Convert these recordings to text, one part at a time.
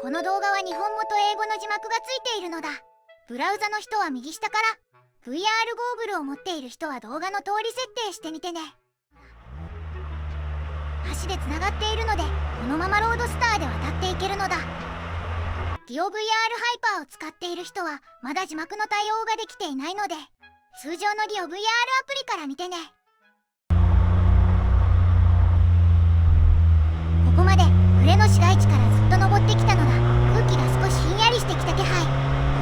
この動画は日本語と英語の字幕がついているのだ。ブラウザの人は右下から、VR ゴーグルを持っている人は動画の通り設定してみてね。橋でつながっているので、このままロードスターで渡っていけるのだ。ディオ VR ハイパーを使っている人はまだ字幕の対応ができていないので、通常のディオ VR アプリから見てね。ここまで呉の市街地からずっと登ってきたのだ。空気が少しひんやりしてきた気配。こ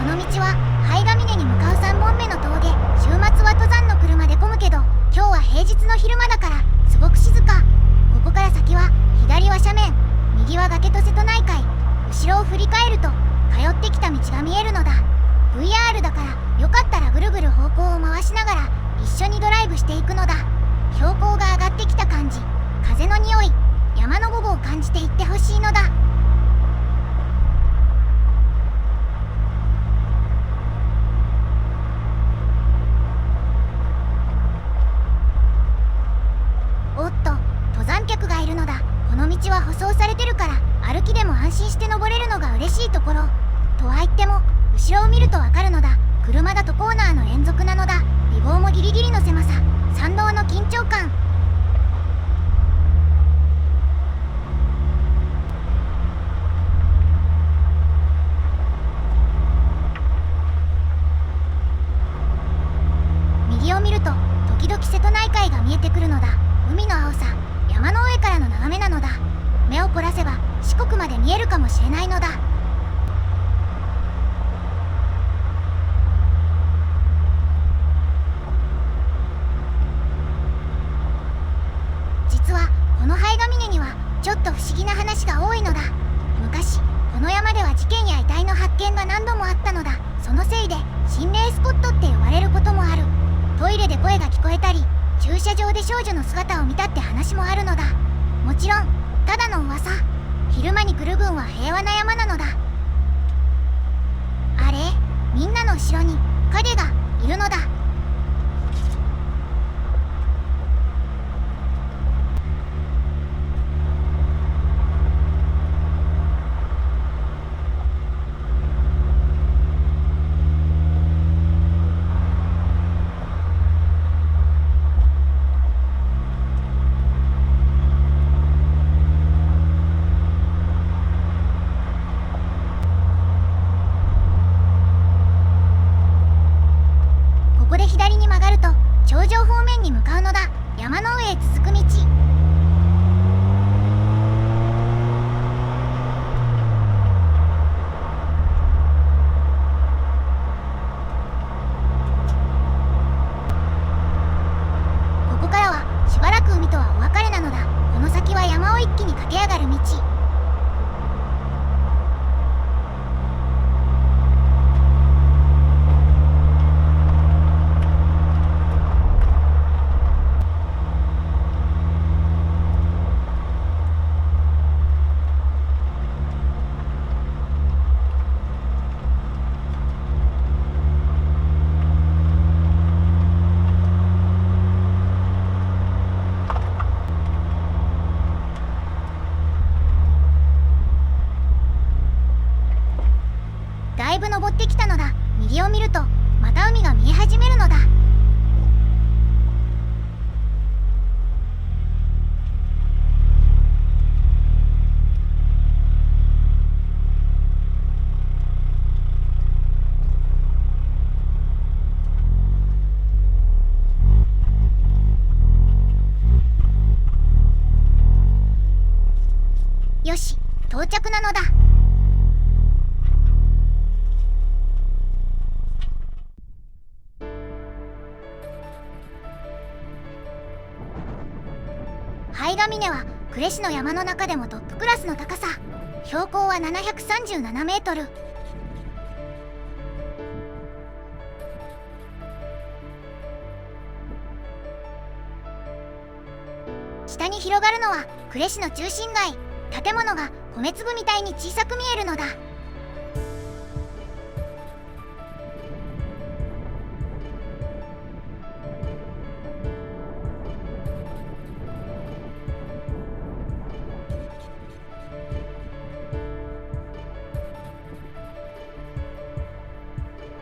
の道は灰ヶ峰に向かう3本目の峠。週末は登山の車で混むけど、今日は平日の昼間だからすごく静か。ここから先は左は斜面、右は崖と瀬戸内海。後ろを振り返ると通ってきた道が見えるのだ。 VR だからよかったらぐるぐる方向を回しながら一緒にドライブしていくのだ。標高が上がってきた感じ、風の匂い、山の午後を感じていってほしいのだ。おっと、登山客がいるのだ。この道は舗装されてるから歩きでも安心して登れるのが嬉しいところ。とは言っても後ろを見るとわかるのだ。車だとコーナーの連続なのだ。美貌もギリギリの狭さ、山道の緊張感。右を見ると時々瀬戸内海が見えてくるのだ。海の青さ、山の上からの眺めなのだ。目を凝らせば四国まで見えるかもしれないのだ。実はこの灰ヶ峰にはちょっと不思議な話が多いのだ。昔この山では事件や遺体の発見が何度もあったのだ。そのせいで心霊スポットって呼ばれることもある。トイレで声が聞こえたり、駐車場で少女の姿を見たって話もあるのだ。もちろんただの噂。昼間に来る分は平和な山なのだ。あれ、みんなの後ろに影がいるのだ。ここで左に曲がると頂上方面に向かうのだ。山の上へ続く道。ここからはしばらく海とはお別れなのだ。この先は山を一気に駆け上がる道。だいぶ登ってきたのだ。右を見るとまた海が見え始めるのだ。よし、到着なのだ。灰ヶ峰は呉市の山の中でもトップクラスの高さ。標高は737メートル。下に広がるのは呉市の中心街。建物が米粒みたいに小さく見えるのだ。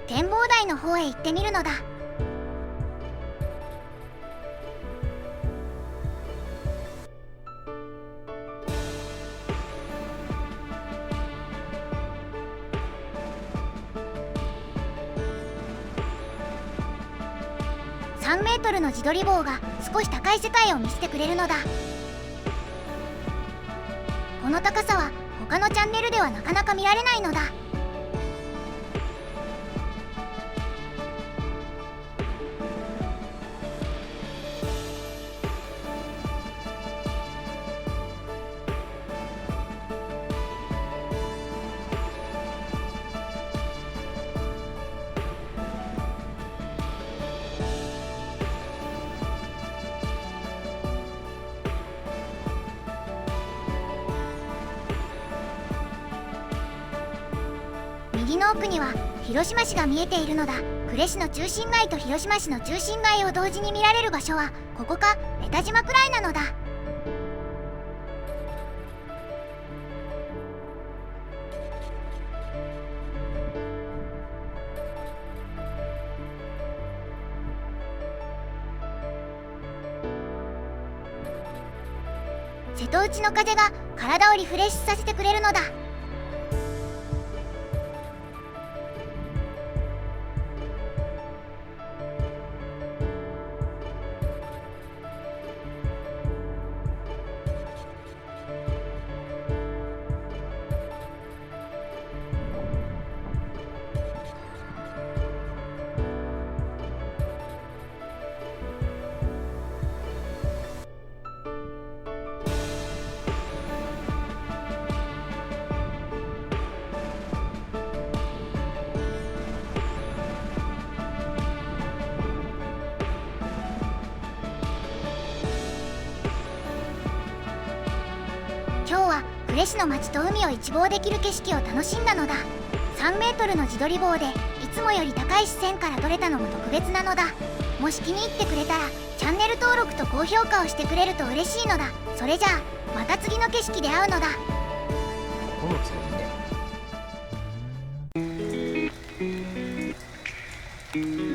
展望台の方へ行ってみるのだ。3メートルの自撮り棒が少し高い世界を見せてくれるのだ。この高さは他のチャンネルではなかなか見られないのだ。右の奥には広島市が見えているのだ。呉市の中心街と広島市の中心街を同時に見られる場所はここか江田島くらいなのだ。瀬戸内の風が体をリフレッシュさせてくれるのだ。今日は呉市の街と海を一望できる景色を楽しんだのだ。3メートルの自撮り棒でいつもより高い視線から撮れたのも特別なのだ。もし気に入ってくれたらチャンネル登録と高評価をしてくれると嬉しいのだ。それじゃあまた次の景色で会うのだ。このつもりね。